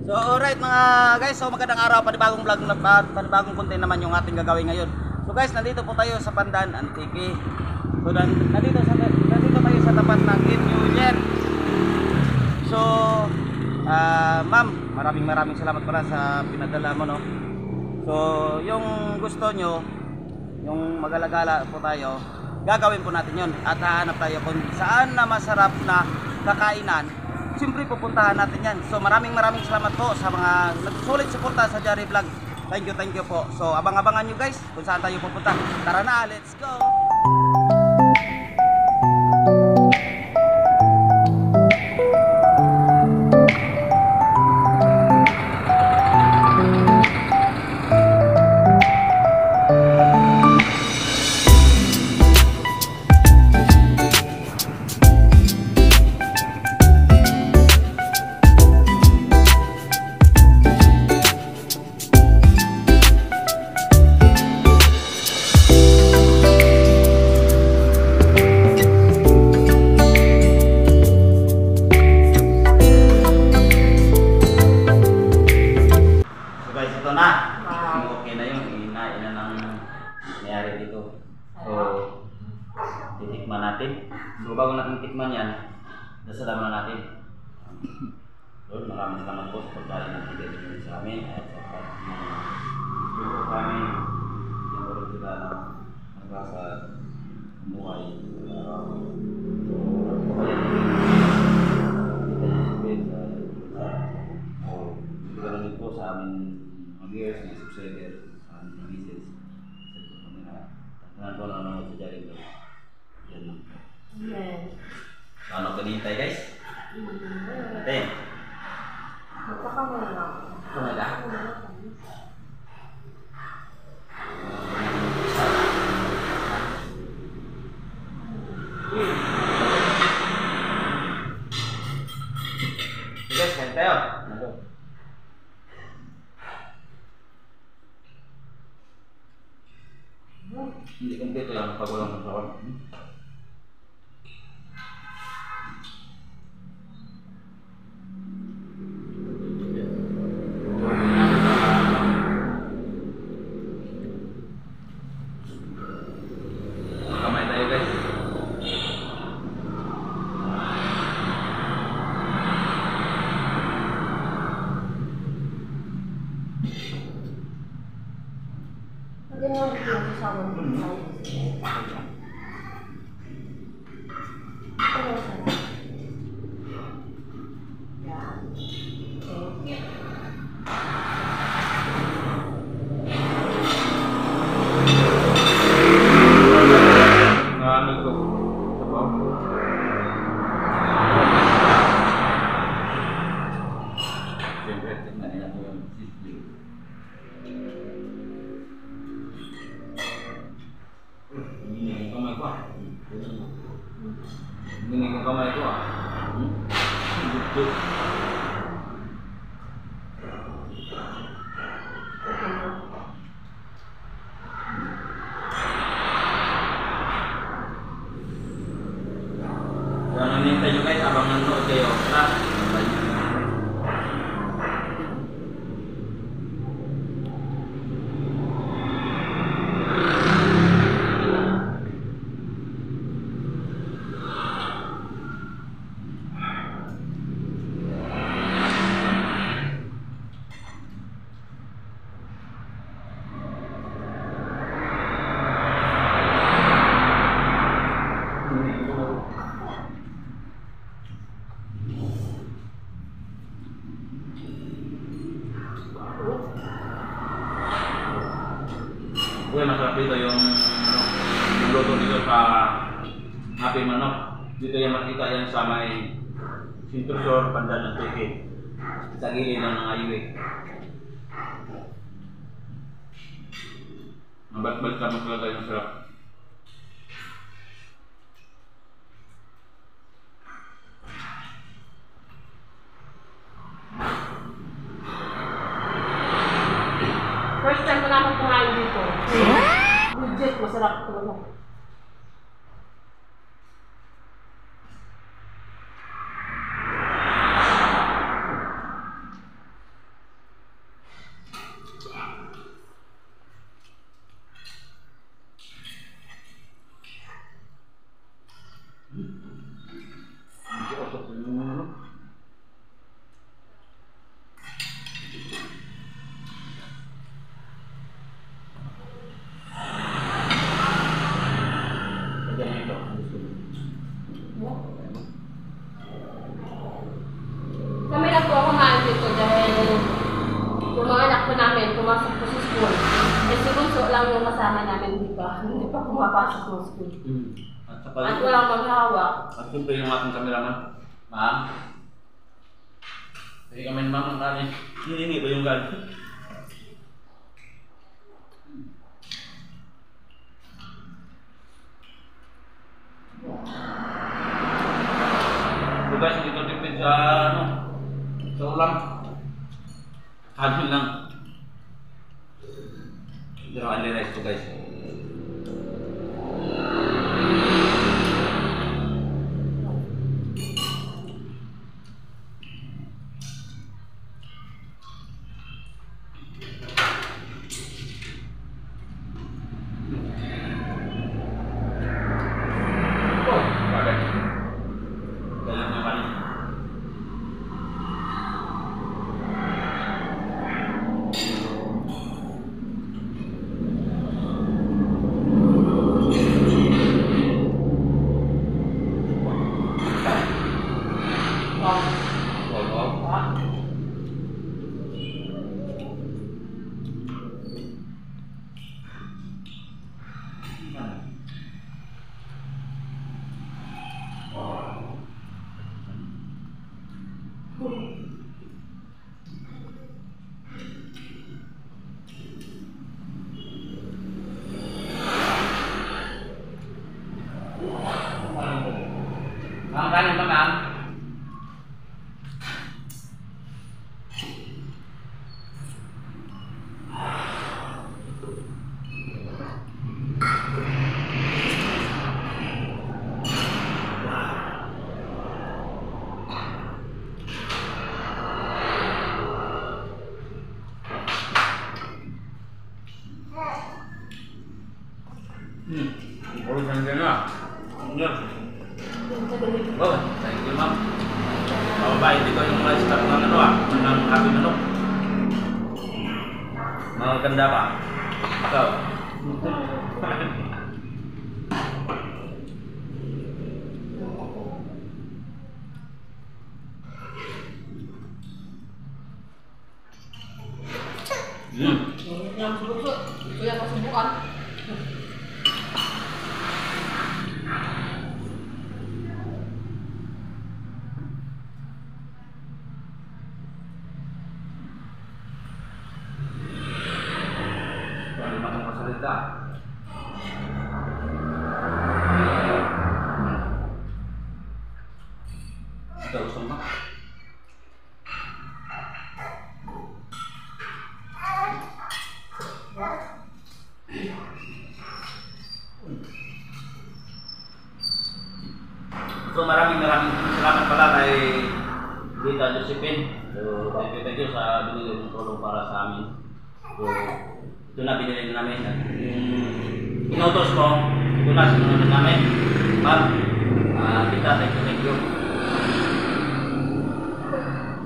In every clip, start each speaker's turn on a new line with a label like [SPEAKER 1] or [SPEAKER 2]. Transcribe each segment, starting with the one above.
[SPEAKER 1] So alright mga guys, so magandang araw, panibagong vlog na panibagong content naman yung ating gagawin ngayon. So guys, nandito po tayo sa Pandan Antique. So nandito tayo sa tapat ng New Year. So ma'am, maraming salamat pala sa pinadala mo, no. So yung gusto nyo, yung magalagala po tayo, gagawin po natin yon at hahanap tayo kung saan na masarap na kakainan. Siyempre pupuntahan natin yan. So maraming salamat po sa mga nagsulit suporta sa Jari Vlog. Thank you po. So abang-abangan nyo guys kung saan tayo pupunta. Tara na, let's go! Titikman natin. So bago natin tikman yan, dasalaman na natin. Lord, maraming salamat po sa pagkain ng bigay sa amin at sa pagkain sa amin. Yung Lord sila na nagkasa umuhay. Ganun po sa amin mga viewers na subscriber sa aming messages sa kamera. Tangan po lang naman sa Jari Vlog. Yan lang. Ano kanintay guys? Ate.
[SPEAKER 2] Magpakamay lang.
[SPEAKER 1] Kamay lang? Guys, kain tayo. Hindi kompleto lang pag walang masawan. Kamay tayo guys.
[SPEAKER 2] Hindi mo pinag-usawan mo tayo. Pero saan? Yan. Okay.
[SPEAKER 1] Ano ito? Siyempre, tignan nila po yung sisig. Hindi ko kamay ko ah. Hindi ko kamay ko ah. Gusto. Jangan minta juga ya abang nanood kayo. Nah, Uy, masarap dito yung luto dito sa Happy Manok. Dito yung makita yan sa may Sintrusor, Pandan ng Tiki. Sa gilid ng highway. Mabat-bat ka maglagay ng sarap.
[SPEAKER 2] First time ko naman kumain dito. Legit, masarap talaga. Kami na po kumain dito dahil yung mga anak po namin pumasok po sa school. Eh si Bunso lang yung kasama namin dito. Hindi pa pumapasok ng school. At walang maghawak.
[SPEAKER 1] At siyempre yung ating kameraman. Ma'am. Sige kami naman ang kanin. Hiningi ba yung galing? Guys, dito tipid sa ano? Sa ulam. Kanin lang. Pero only rice to guys. Ang kanin ba, ma'am? Puro sandyan na. Oh, thank you, ma'am. Mababait dito yung mga stock ng ano ng Happy Manok. Maganda pa. Ikaw.
[SPEAKER 2] Yang busuk, itu yang kesubukan.
[SPEAKER 1] Ito gusto mo? So maraming salamat pala kay Tita Josephine. So thank you sa binili ng tulong para sa amin. So ito na binili namin. Inutos ko, ito na sinunod namin. Ma'am, Tita, thank you.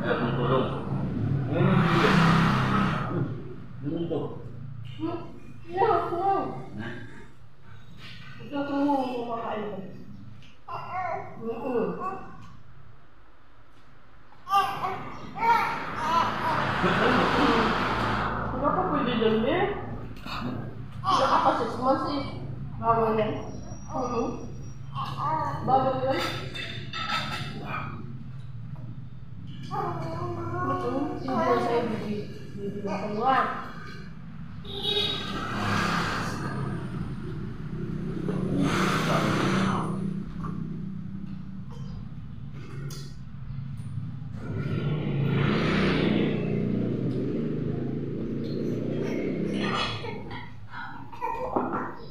[SPEAKER 1] Kaya kung tulong. Ano ito?
[SPEAKER 2] Ito mo kumakain. Hindi ka pwede dyan eh. Hindi ka pa 6 months eh. Bawal yan. Bago yun. Hindi sa ibig. Hindi na kanyang.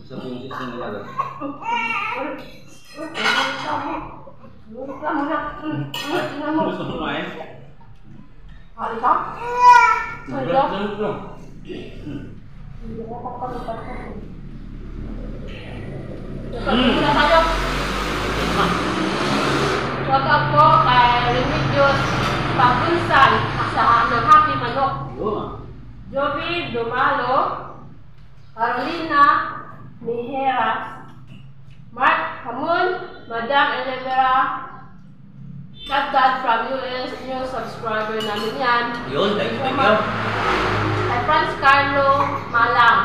[SPEAKER 1] Isa po yung sisi nila guys. Gusto mo kumain?
[SPEAKER 2] Hari ka?
[SPEAKER 1] Gusto.
[SPEAKER 2] Hindi ko kapalitan ko. Muna tayo. Shout out po kay Remedios Pabunsan sa ng Happy Manok. Jovi Dumalo, Carolina Miheras, Mark Hamun, Madam Elevera, Dad from US, new subscriber namin yan.
[SPEAKER 1] Yun, thank you.
[SPEAKER 2] Kay Franz Carlo Malang,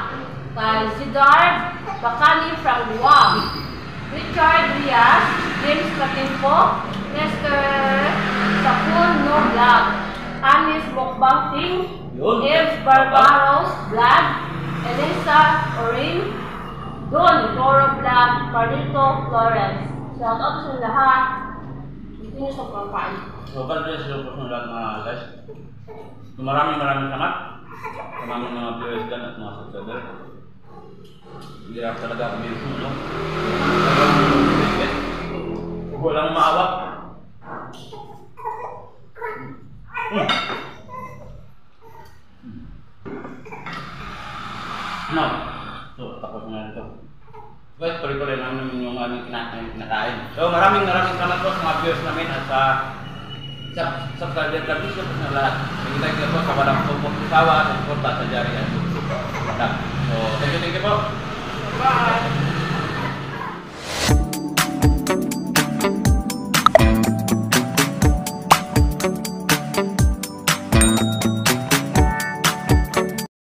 [SPEAKER 2] kay Zidar Bacani from Guam, Richard Rias, James Latimpo, Esther Sapun No Vlog, Anis Mokbang Ting, Eves Barbaros Vlog, Elisa Orin, Don Toro Vlog, Carlito Flores. Shout out sa lahat. Hindi nyo sa pagkain.
[SPEAKER 1] So, pala sila po sa lahat mga guys. So, maraming salamat sa mga viewers dyan at mga subscriber. Hirap talaga kami yung no? Walang maawa. No. So, tapos na ito. Guys, tuloy-tuloy namin yung aming kinakain. So, maraming salamat po sa mga viewers namin at sa subscriber namin po sa lahat. Nagkita po sa walang tupok sawa at suporta sa Jari. So, thank you po.